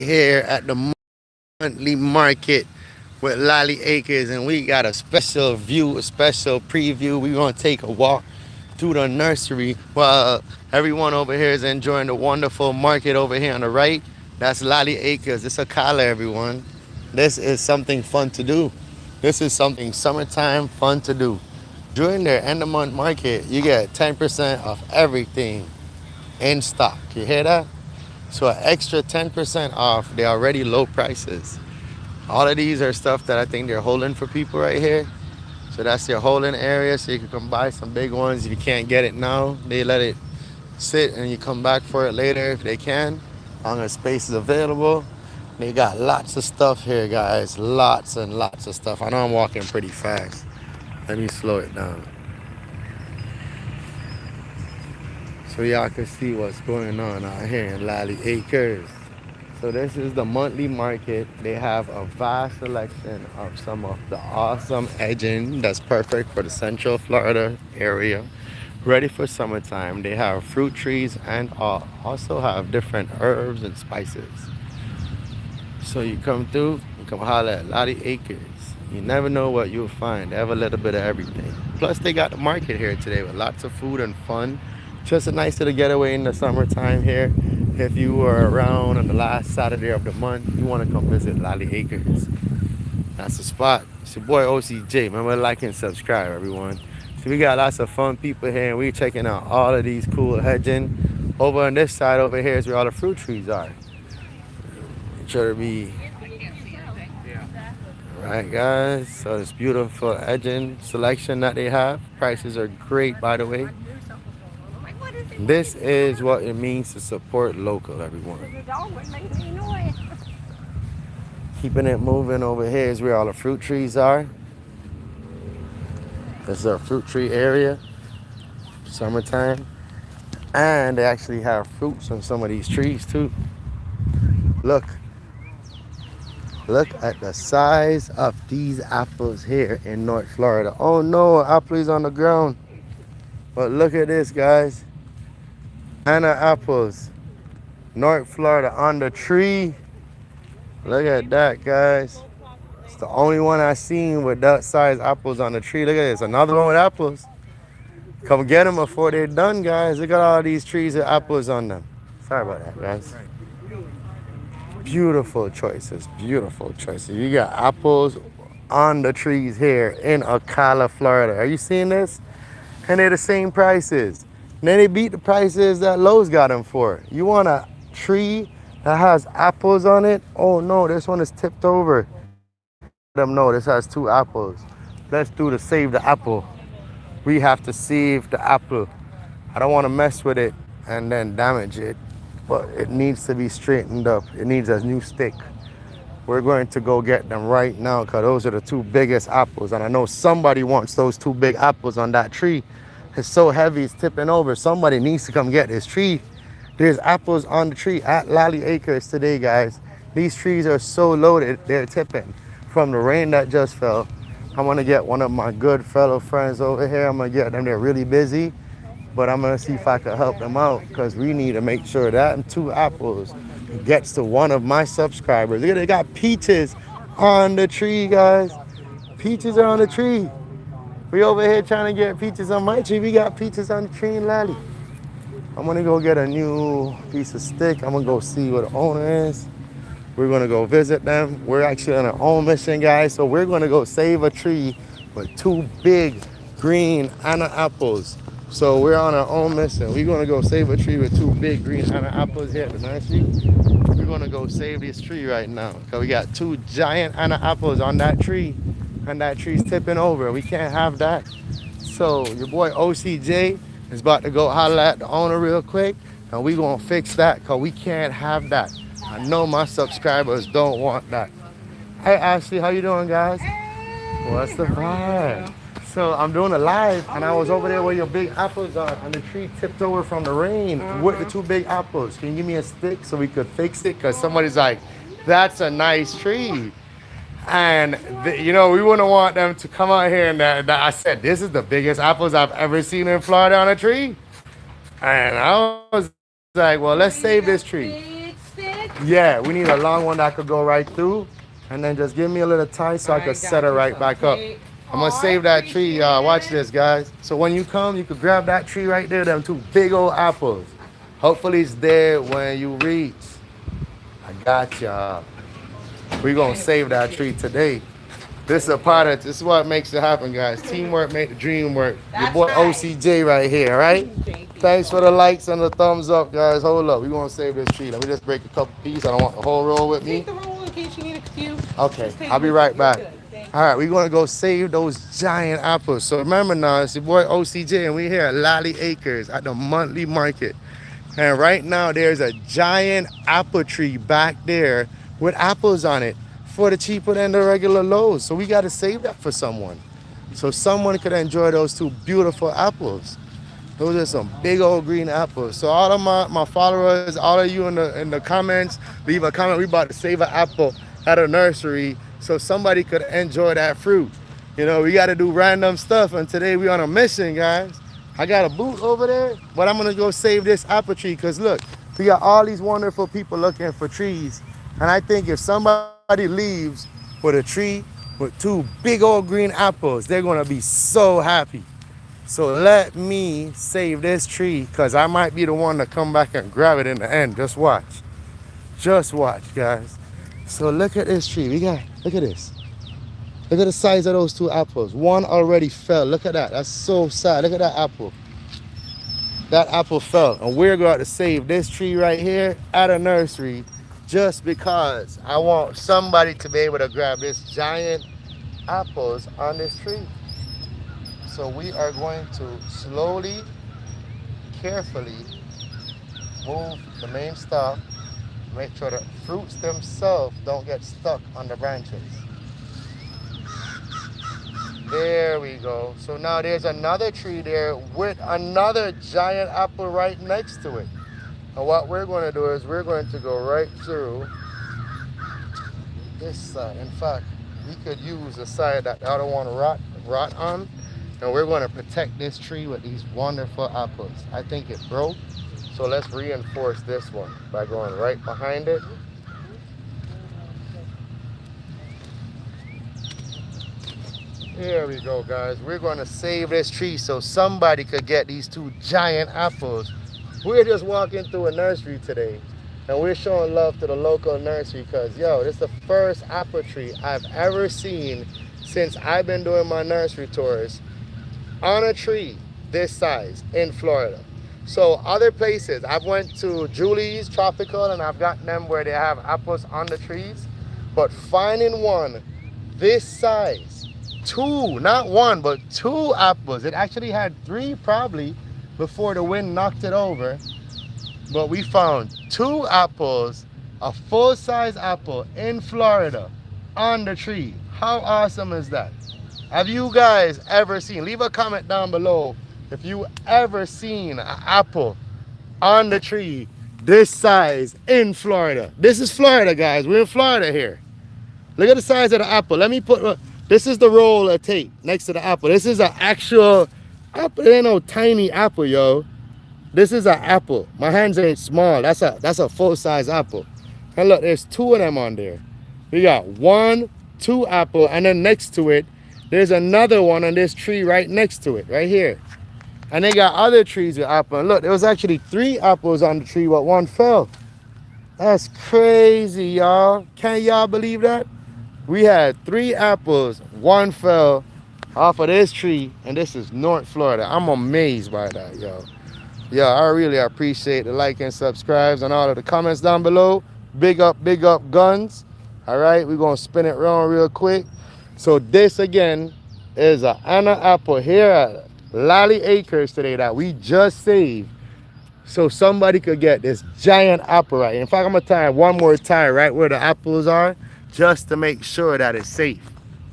here at the monthly market with Lolly Acres, and we got a special view, a special preview. We're gonna take a walk through the nursery while everyone over here is enjoying the wonderful market over here on the right. That's Lolly Acres. It's ocala, everyone. This is something fun to do. This is something summertime fun to do. During their end of month market, you get 10% off everything in stock. You hear that? So an extra 10% off the already low prices. All of these are stuff that I think they're holding for people right here. So that's your holding area. So you can come buy some big ones. If you can't get it now, they let it sit and you come back for it later if they can. Long as space is available. They got lots of stuff here, guys. Lots and lots of stuff. I know I'm walking pretty fast. Let me slow it down so y'all can see what's going on out here in Lally Acres. So this is the monthly market. They have a vast selection of some of the awesome edging that's perfect for the Central Florida area. Ready for summertime. They have fruit trees and also have different herbs and spices. So you come through, you come holler at Lottie Acres. You never know what you'll find. They have a little bit of everything. Plus they got the market here today with lots of food and fun. Just a nice little getaway in the summertime here. If you were around on the last Saturday of the month, you want to come visit Lolly Acres. That's the spot. It's your boy OCJ. Remember to like and subscribe, everyone. So we got lots of fun people here, and we're checking out all of these cool hedging. Over on this side over here is where all the fruit trees are. Make sure to be right, guys. So this beautiful edging selection that they have. Prices are great, by the way. This is what it means to support local, everyone. Keeping it moving over here is where all the fruit trees are. This is our fruit tree area, summertime. And they actually have fruits on some of these trees too. Look. Look at the size of these apples here in North Florida. Oh no, apples on the ground. But look at this, guys. Anna apples. North Florida on the tree. Look at that, guys. It's the only one I've seen with that size apples on the tree. Look at this. Another one with apples. Come get them before they're done, guys. Look at all these trees with apples on them. Sorry about that, guys. Beautiful choices. Beautiful choices. You got apples on the trees here in Ocala, Florida. Are you seeing this? And they're the same prices. And then they beat the prices that Lowe's got them for. You want a tree that has apples on it? Oh no, this one is tipped over. Let them know this has 2 apples. Let's do the save the apple. We have to save the apple. I don't want to mess with it and then damage it, but it needs to be straightened up. It needs a new stick. We're going to go get them right now because those are the 2 biggest apples. And I know somebody wants those 2 big apples on that tree. It's so heavy, it's tipping over. Somebody needs to come get this tree. There's apples on the tree at Lolly Acres today, guys. These trees are so loaded, they're tipping from the rain that just fell. I'm gonna get one of my good fellow friends over here. I'm gonna get them, they're really busy, but I'm gonna see if I can help them out because we need to make sure that 2 apples gets to one of my subscribers. Look at, they got peaches on the tree, guys. Peaches are on the tree. We over here trying to get peaches on my tree. We got peaches on the tree in Lally. I'm gonna go get a new piece of stick. I'm gonna go see what the owner is. We're gonna go visit them. We're actually on our own mission, guys. So we're gonna go save a tree with 2 big green Anna apples. So we're on our own mission. We're gonna go save a tree with 2 big green Anna apples here at the nursery. We're gonna go save this tree right now. Cause we got 2 giant Anna apples on that tree. And that tree's tipping over. We can't have that. So your boy OCJ is about to go holler at the owner real quick, and we gonna fix that because we can't have that. I know my subscribers don't want that. Hey Ashley, how you doing, guys? What's the vibe? So I'm doing a live, and I was over there where your big apples are, and the tree tipped over from the rain with the 2 big apples. Can you give me a stick so we could fix it? Because somebody's like, that's a nice tree. And, you know, we wouldn't want them to come out here and I said, this is the biggest apples I've ever seen in Florida on a tree. And I was like, well, let's save this tree. Yeah, we need a long one that could go right through. And then just give me a little time so I I could set got her you right some back up. cake. I'm gonna Oh, I save that tree, appreciate y'all. Watch it. this, guys. So when you come, you could grab that tree right there, them two big old apples. Hopefully it's there when you reach. I got y'all. We gonna I save that appreciate tree it. today. This is a part of this is what makes it happen, guys. Teamwork make the dream work. Your That's boy right. OCJ right here, all right? Thank you Thanks so for the much. likes and the thumbs up, guys. Hold up. We gonna save this tree. Let me just break a couple pieces. I don't want the whole roll with Take me. the roll in case you need a few. Okay, Just take I'll be with you. right You're back. good. Thank All you. right, we're gonna go save those giant apples. So remember now, it's your boy OCJ, and we're here at Lally Acres at the monthly market. And right now, there's a giant apple tree back there with apples on it for the cheaper than the regular loaves. So we gotta save that for someone, so someone could enjoy those two beautiful apples. Those are some big old green apples. So all of my followers, all of you in the comments, leave a comment. We about to save an apple at a nursery so somebody could enjoy that fruit. You know, we got to do random stuff, and today we on a mission, guys. I got a boot over there, but I'm gonna go save this apple tree because look, we got all these wonderful people looking for trees, and I think if somebody leaves with a tree with two big old green apples, they're gonna be so happy. So let me save this tree because I might be the one to come back and grab it in the end. Just watch. Just watch, guys. So look at this tree. Look at this. Look at the size of those two apples. One already fell. Look at that. That's so sad. Look at that apple. That apple fell. And we're going to save this tree right here at a nursery just because I want somebody to be able to grab this giant apples on this tree. So we are going to slowly, carefully move the main stalk, make sure the fruits themselves don't get stuck on the branches. There we go. So now there's another tree there with another giant apple right next to it. And what we're going to do is we're going to go right through this side. In fact, we could use the side that the other one rot on, and we're going to protect this tree with these wonderful apples. I think it broke, so let's reinforce this one by going right behind it. Here we go, guys. We're going to save this tree so somebody could get these two giant apples. We're just walking through a nursery today, and we're showing love to the local nursery because, yo, this is the first apple tree I've ever seen since I've been doing my nursery tours on a tree this size in Florida. So other places, I've went to Julie's Tropical, and I've gotten them where they have apples on the trees, but finding one this size, two, not one, but two apples. It actually had three probably before the wind knocked it over. But we found two apples, a full-size apple in Florida on the tree. How awesome is that? Have you guys ever seen, leave a comment down below if you ever seen an apple on the tree this size in Florida. This is Florida, guys. We're in Florida here. Look at the size of the apple. Let me put, this is the roll of tape next to the apple. This is an actual apple. It ain't no tiny apple, yo. This is an apple. My hands ain't small. That's a full-size apple. And look, there's two of them on there. We got one, two apple, and then next to it, there's another one on this tree right next to it, right here. And they got other trees with apple. And look, there was actually three apples on the tree, but one fell. That's crazy, y'all. Can y'all believe that? We had three apples, one fell off of this tree, and this is North Florida. I'm amazed by that, yo. Yeah, I really appreciate the like and subscribes and all of the comments down below. Big up guns. All right, we're going to spin it around real quick. So this, again, is an Anna apple here at Lally Acres today that we just saved so somebody could get this giant apple right. In fact, I'm going to tie one more tie right where the apples are just to make sure that it's safe.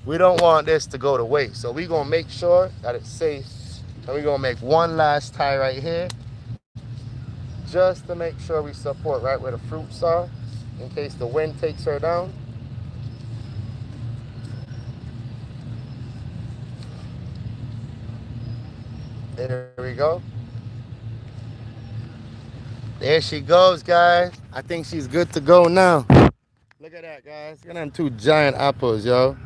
We don't want this to go to waste. So we're going to make sure that it's safe. And we're going to make one last tie right here just to make sure we support right where the fruits are in case the wind takes her down. There we go. There she goes, guys. I think she's good to go now. Look at that, guys. Look at them two giant apples, yo.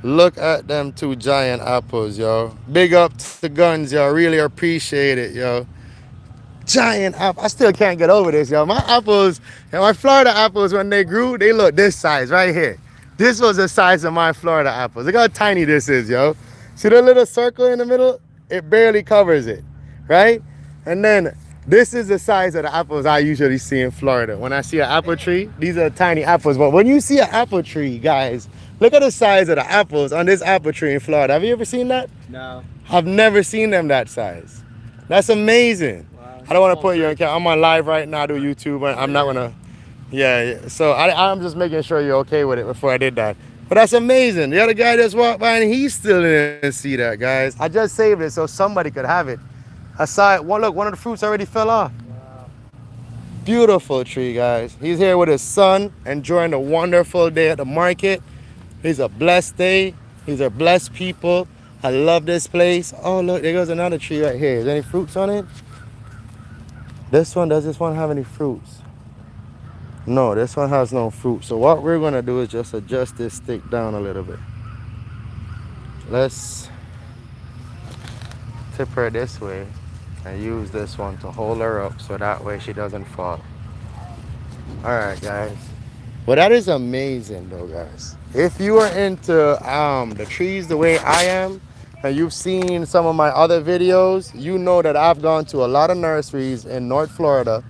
Look at them two giant apples, yo. Big up to Guns, yo. Really appreciate it, yo. Giant apple. I still can't get over this, yo. My apples, and my Florida apples, when they grew, they look this size right here. This was the size of my Florida apples. Look how tiny this is, yo. See the little circle in the middle? It barely covers it, right? And then this is the size of the apples I usually see in Florida. When I see an apple tree, these are tiny apples. But when you see an apple tree, guys, look at the size of the apples on this apple tree in Florida. Have you ever seen that? No. I've never seen them that size. That's amazing. Wow. I don't want to put you on camera. I'm on live right now to YouTube, but I'm not gonna. Yeah. So I'm just making sure you're okay with it before I did that. But that's amazing. The other guy just walked by and he still didn't see that, guys. I just saved it so somebody could have it. I saw it. One look, one of the fruits already fell off. Wow. Beautiful tree, guys. He's here with his son, enjoying a wonderful day at the market. It's a blessed day. These are blessed people. I love this place. Oh, look, there goes another tree right here. Is there any fruits on it? Does this one have any fruits? No, this one has no fruit. So what we're gonna do is just adjust this stick down a little bit. Let's tip her this way and use this one to hold her up so that way she doesn't fall. All right, guys. Well, that is amazing though, guys. If you are into the trees the way I am, and you've seen some of my other videos, you know that I've gone to a lot of nurseries in North Florida,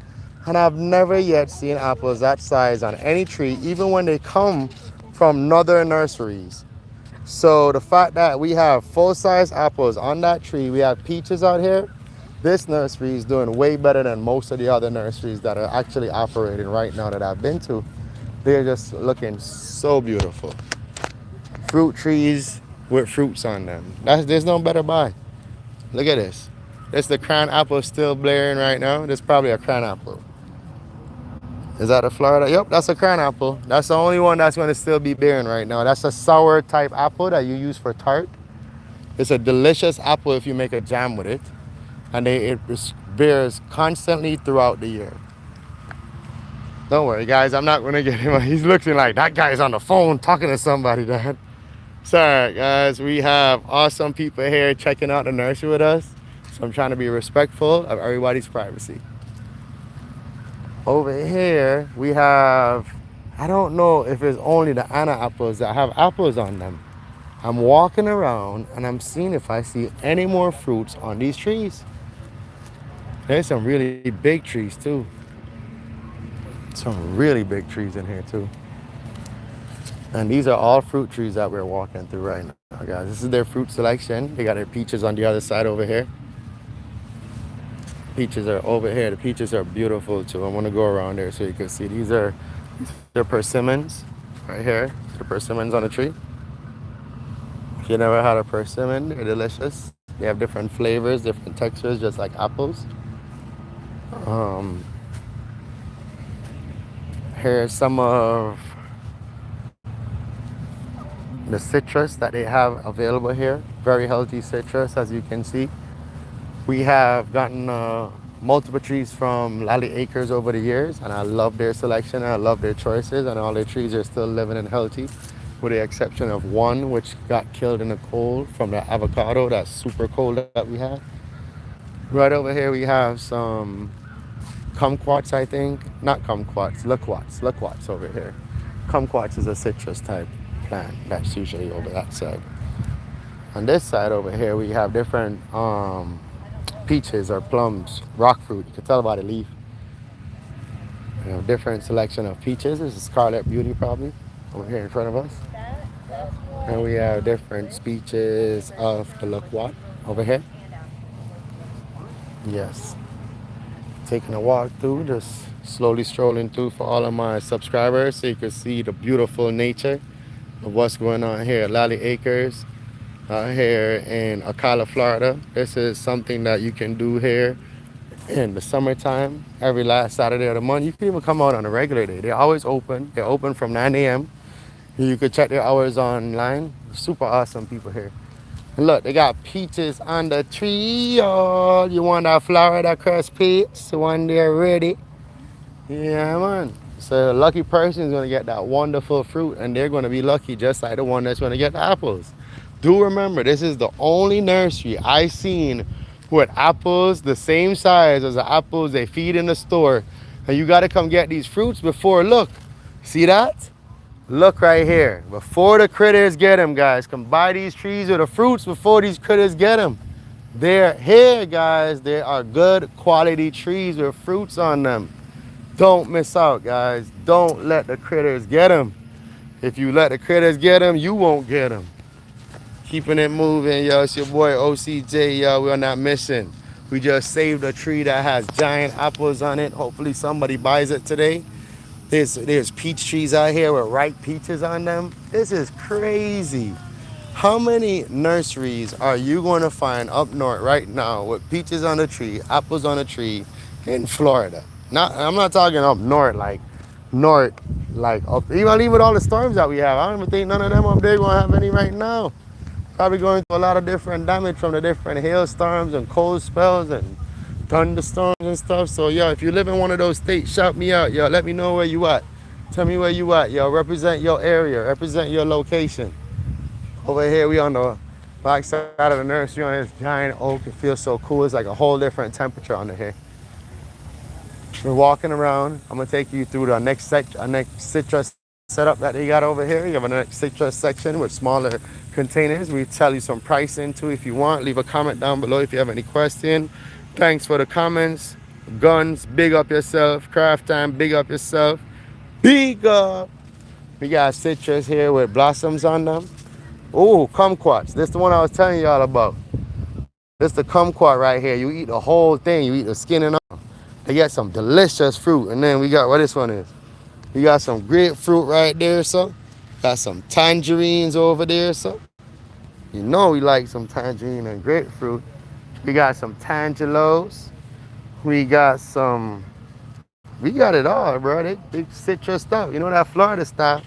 and I've never yet seen apples that size on any tree, even when they come from northern nurseries. So the fact that we have full-size apples on that tree, we have peaches out here, this nursery is doing way better than most of the other nurseries that are actually operating right now that I've been to. They're just looking so beautiful. Fruit trees with fruits on them. There's no better buy. Look at this. This the crown apple still blaring right now. This is probably a crown apple. Is that a Florida? Yep, that's a crown apple. That's the only one that's going to still be bearing right now. That's a sour type apple that you use for tart. It's a delicious apple if you make a jam with it. And it bears constantly throughout the year. Don't worry, guys. I'm not going to get him. He's looking like that guy's on the phone talking to somebody, Dad. Sorry, guys. We have awesome people here checking out the nursery with us. So I'm trying to be respectful of everybody's privacy. Over here, we have, I don't know if it's only the Anna apples that have apples on them. I'm walking around and I'm seeing if I see any more fruits on these trees. There's some really big trees too. Some really big trees in here too. And these are all fruit trees that we're walking through right now, guys. This is their fruit selection. They got their peaches on the other side over here. Peaches are over here. The peaches are beautiful too. I want to go around there so you can see. These are persimmons right here. The persimmons on the tree. If you never had a persimmon, they're delicious. They have different flavors, different textures, just like apples. Here's some of the citrus that they have available here. Very healthy citrus, as you can see. We have gotten multiple trees from Lally Acres over the years, and I love their selection, and I love their choices, and all their trees are still living and healthy, with the exception of one which got killed in the cold from the avocado, that super cold that we had. Right over here we have some kumquats, I think. Not kumquats, loquats over here. Kumquats is a citrus type plant that's usually over that side. On this side over here we have different peaches or plums, rock fruit. You can tell by the leaf. We have different selection of peaches. This is Scarlet Beauty probably over here in front of us. And we have different species of the loquat over here. Yes. Taking a walk through, just slowly strolling through for all of my subscribers so you can see the beautiful nature of what's going on here at Lally Acres, here in Ocala, Florida. This is something that you can do here in the summertime, every last Saturday of the month. You can even come out on a regular day. They're always open. They're open from 9 a.m. You could check their hours online. Super awesome people here. And look, they got peaches on the tree, y'all. You want that Florida crust peach? The one there ready. Yeah, man. So a lucky person is going to get that wonderful fruit, and they're going to be lucky just like the one that's going to get the apples. Do remember, this is the only nursery I seen with apples the same size as the apples they feed in the store. And you got to come get these fruits before, look, see that? Look right here. Before the critters get them, guys, come buy these trees with the fruits before these critters get them. They're here, guys. They are good quality trees with fruits on them. Don't miss out, guys. Don't let the critters get them. If you let the critters get them, you won't get them. Keeping it moving, yo. It's your boy OCJ, yo. We're on that mission. We just saved a tree that has giant apples on it. Hopefully somebody buys it today. There's peach trees out here with ripe peaches on them. This is crazy. How many nurseries are you going to find up north right now with peaches on the tree, apples on the tree in Florida? I'm not talking up north, like north, like up, even with all the storms that we have. I don't even think none of them up there going to have any right now. Probably going through a lot of different damage from the different hailstorms and cold spells and thunderstorms and stuff. So, yo, if you live in one of those states, shout me out, yo. Let me know where you at. Tell me where you at, yo. Represent your area. Represent your location. Over here, we on the back side of the nursery on this giant oak. It feels so cool. It's like a whole different temperature under here. We're walking around. I'm gonna take you through the next citrus setup that they got over here. You have a next citrus section with smaller containers. We tell you some pricing too if you want. Leave a comment down below if you have any question. Thanks for the comments. Guns, big up yourself. Craft time, big up yourself. Big up. We got citrus here with blossoms on them. Oh, kumquats. This is the one I was telling y'all about. This is the kumquat right here. You eat the whole thing. You eat the skin and all. They got some delicious fruit. And then we got what this one is. We got some grapefruit right there, so. Got some tangerines over there, so. You know we like some tangerine and grapefruit. We got some tangelos. We got it all, bro. They big citrus stuff. You know that Florida stuff.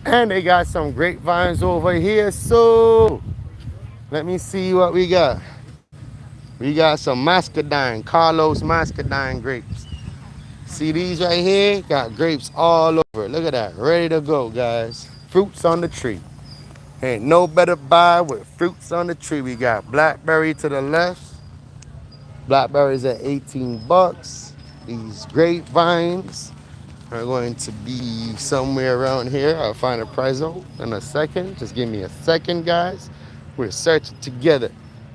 And they got some grapevines over here, so. Let me see what we got. We got some muscadine, Carlos muscadine grapes. See these right here? Got grapes all over. Look at that, ready to go, guys. Fruits on the tree. Ain't no better buy with fruits on the tree. We got blackberry to the left. Blackberries at 18 bucks. These grapevines are going to be somewhere around here. I'll find a price out in a second. Just give me a second, guys. We're searching together.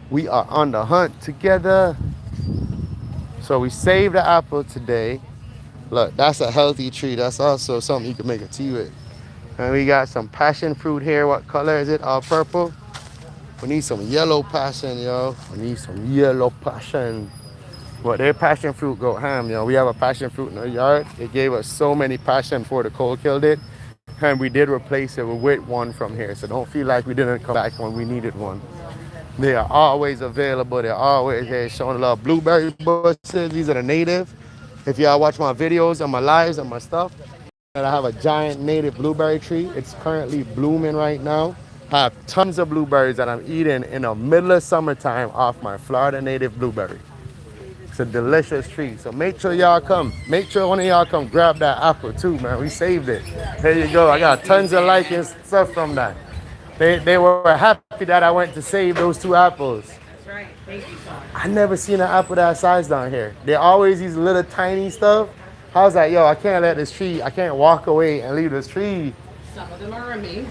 We are on the hunt together. So we saved the apple today. Look, that's a healthy tree. That's also something you can make a tea with. And we got some passion fruit here. What color is it? All purple. We need some yellow passion, yo. We need some yellow passion. But their passion fruit go ham, yo. We have a passion fruit in our yard. It gave us so many passion before the cold killed it. And we did replace it with one from here. So don't feel like we didn't come back when we needed one. They are always available. They're always here showing a lot of blueberry bushes. These are the native. If y'all watch my videos and my lives and my stuff, and I have a giant native blueberry tree. It's currently blooming right now. I have tons of blueberries that I'm eating in the middle of summertime off my Florida native blueberry. It's a delicious treat. So make sure y'all come. Make sure one of y'all come grab that apple too, man. We saved it. There you go. I got tons of likes and stuff from that. They were happy that I went to save those 2 apples. That's right. Thank you so much. I never seen an apple that size down here. They're always these little tiny stuff. I was like, yo, I can't let this tree, I can't walk away and leave this tree. Some of them are amazing.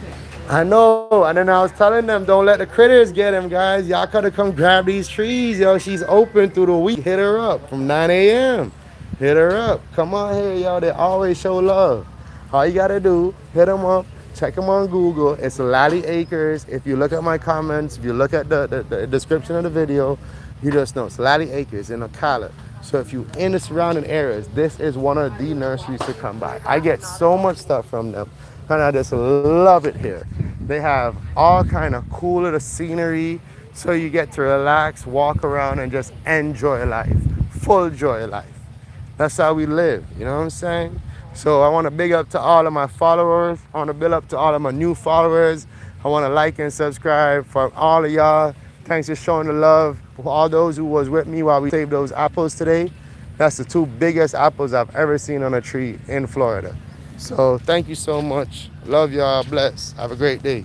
I know. And then I was telling them, don't let the critters get them, guys. Y'all gotta come grab these trees, yo. She's open through the week. Hit her up from 9 a.m. Hit her up. Come on here, yo. They always show love. All you gotta do, hit them up. Check them on Google. It's Lally Acres. If you look at my comments, if you look at the description of the video, you just know it's Lally Acres in Ocala. So if you're in the surrounding areas, this is one of the nurseries to come by. I get so much stuff from them, and I just love it here. They have all kind of cool little scenery, so you get to relax, walk around, and just enjoy life. Full joy life. That's how we live, you know what I'm saying? So I want to big up to all of my followers. I want to build up to all of my new followers. I want to like and subscribe for all of y'all. Thanks for showing the love. For all those who was with me while we saved those apples today. That's the 2 biggest apples I've ever seen on a tree in Florida. So thank you so much. Love y'all. Bless. Have a great day.